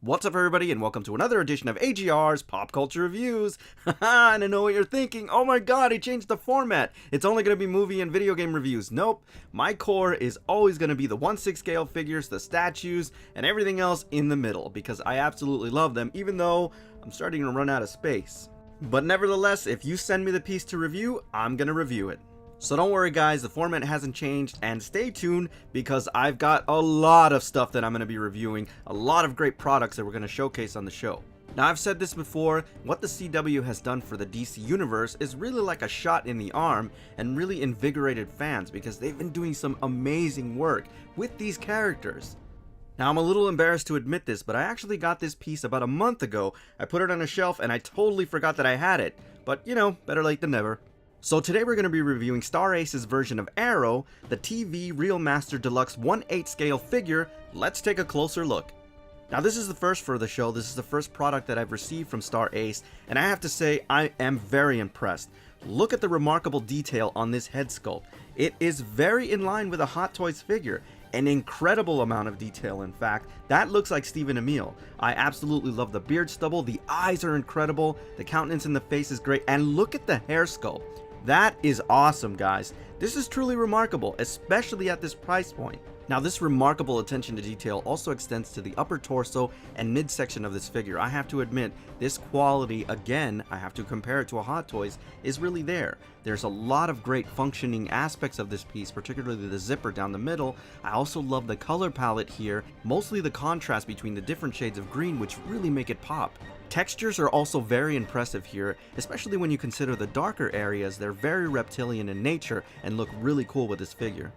What's up, everybody, and welcome to another edition of AGR's Pop Culture Reviews. Haha, and I know what you're thinking. Oh my god, he changed the format. It's only going to be movie and video game reviews. Nope. My core is always going to be the 1/6 scale figures, the statues, and everything else in the middle, because I absolutely love them, even though I'm starting to run out of space. But nevertheless, if you send me the piece to review, I'm going to review it. So don't worry guys, the format hasn't changed, and stay tuned because I've got a lot of stuff that I'm going to be reviewing, a lot of great products that we're going to showcase on the show. Now, I've said this before, what the CW has done for the DC Universe is really like a shot in the arm and really invigorated fans because they've been doing some amazing work with these characters. Now, I'm a little embarrassed to admit this, but I actually got this piece about a month ago. I put it on a shelf and I totally forgot that I had it, but you know, better late than never. So today we're going to be reviewing Star Ace's version of Arrow, the TV Real Master Deluxe 1/8 scale figure. Let's take a closer look. Now, this is the first for the show. This is the first product that I've received from Star Ace, and I have to say I am very impressed. Look at the remarkable detail on this head sculpt. It is very in line with a Hot Toys figure. An incredible amount of detail, in fact. That looks like Stephen Amell. I absolutely love the beard stubble. The eyes are incredible. The countenance in the face is great. And look at the hair sculpt. That is awesome, guys. This is truly remarkable, especially at this price point. Now, this remarkable attention to detail also extends to the upper torso and midsection of this figure. I have to admit, this quality, again, I have to compare it to a Hot Toys, is really there. There's a lot of great functioning aspects of this piece, particularly the zipper down the middle. I also love the color palette here, mostly the contrast between the different shades of green, which really make it pop. Textures are also very impressive here, especially when you consider the darker areas. They're very reptilian in nature and look really cool with this figure.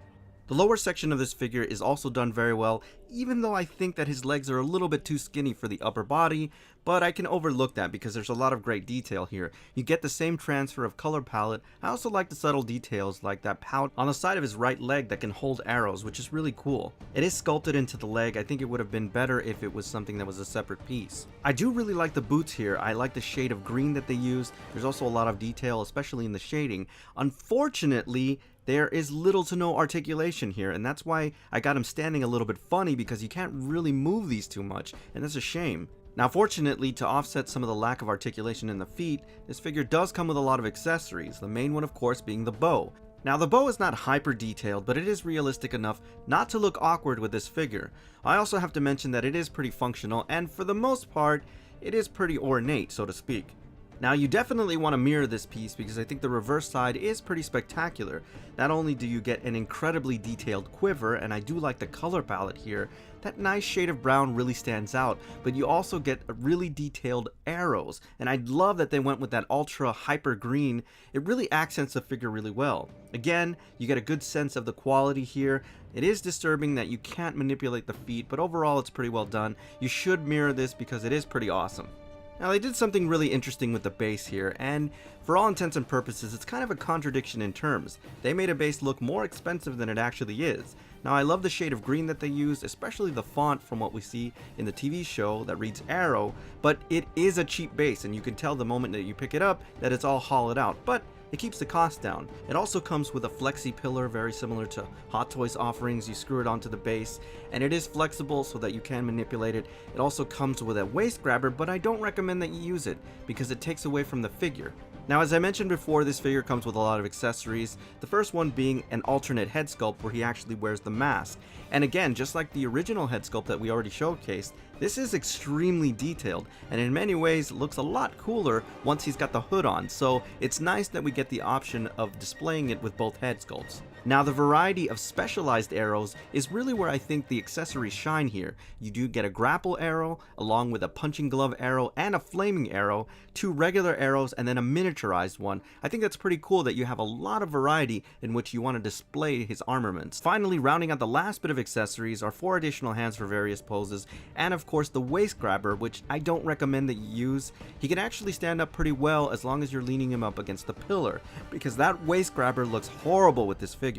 The lower section of this figure is also done very well, even though I think that his legs are a little bit too skinny for the upper body, but I can overlook that because there's a lot of great detail here. You get the same transfer of color palette. I also like the subtle details like that pout on the side of his right leg that can hold arrows, which is really cool. It is sculpted into the leg. I think it would have been better if it was something that was a separate piece. I do really like the boots here. I like the shade of green that they use. There's also a lot of detail, especially in the shading. Unfortunately, there is little to no articulation here, and that's why I got him standing a little bit funny because you can't really move these too much, and that's a shame. Now, fortunately, to offset some of the lack of articulation in the feet, this figure does come with a lot of accessories, the main one of course being the bow. Now, the bow is not hyper detailed, but it is realistic enough not to look awkward with this figure. I also have to mention that it is pretty functional, and for the most part, it is pretty ornate, so to speak. Now, you definitely want to mirror this piece because I think the reverse side is pretty spectacular. Not only do you get an incredibly detailed quiver, and I do like the color palette here, that nice shade of brown really stands out, but you also get really detailed arrows, and I love that they went with that ultra hyper green. It really accents the figure really well. Again, you get a good sense of the quality here. It is disturbing that you can't manipulate the feet, but overall it's pretty well done. You should mirror this because it is pretty awesome. Now, they did something really interesting with the base here, and for all intents and purposes, it's kind of a contradiction in terms. They made a base look more expensive than it actually is. Now, I love the shade of green that they used, especially the font from what we see in the TV show that reads Arrow, but it is a cheap base, and you can tell the moment that you pick it up that it's all hollowed out, but it keeps the cost down. It also comes with a Flexi Pillar, very similar to Hot Toys offerings. You screw it onto the base, and it is flexible so that you can manipulate it. It also comes with a waist grabber, but I don't recommend that you use it because it takes away from the figure. Now, as I mentioned before, this figure comes with a lot of accessories, the first one being an alternate head sculpt where he actually wears the mask. And again, just like the original head sculpt that we already showcased, this is extremely detailed, and in many ways looks a lot cooler once he's got the hood on, so it's nice that we get the option of displaying it with both head sculpts. Now, the variety of specialized arrows is really where I think the accessories shine here. You do get a grapple arrow, along with a punching glove arrow and a flaming arrow, 2 regular arrows, and then a miniaturized one. I think that's pretty cool that you have a lot of variety in which you want to display his armaments. Finally, rounding out the last bit of accessories are 4 additional hands for various poses, and of course the waist grabber, which I don't recommend that you use. He can actually stand up pretty well as long as you're leaning him up against the pillar, because that waist grabber looks horrible with this figure.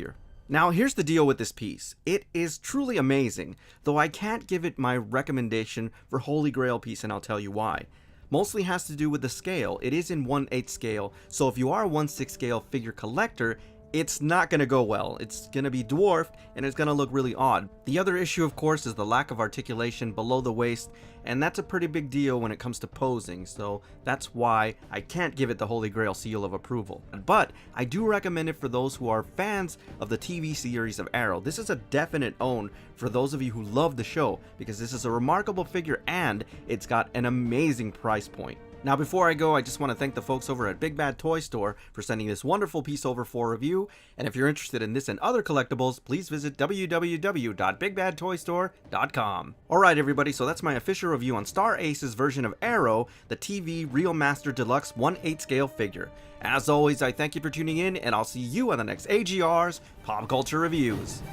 Now, here's the deal with this piece. It is truly amazing, though I can't give it my recommendation for Holy Grail piece, and I'll tell you why. Mostly has to do with the scale. It is in 1/8 scale, so if you are a 1/6 scale figure collector, it's not going to go well. It's going to be dwarfed and it's going to look really odd. The other issue, of course, is the lack of articulation below the waist, and that's a pretty big deal when it comes to posing, so that's why I can't give it the Holy Grail seal of approval. But I do recommend it for those who are fans of the TV series of Arrow. This is a definite own for those of you who love the show, because this is a remarkable figure and it's got an amazing price point. Now before I go, I just want to thank the folks over at Big Bad Toy Store for sending this wonderful piece over for review, and if you're interested in this and other collectibles, please visit www.bigbadtoystore.com. Alright everybody, so that's my official review on Star Ace's version of Arrow, the TV Real Master Deluxe 1/8 scale figure. As always, I thank you for tuning in, and I'll see you on the next AGR's Pop Culture Reviews.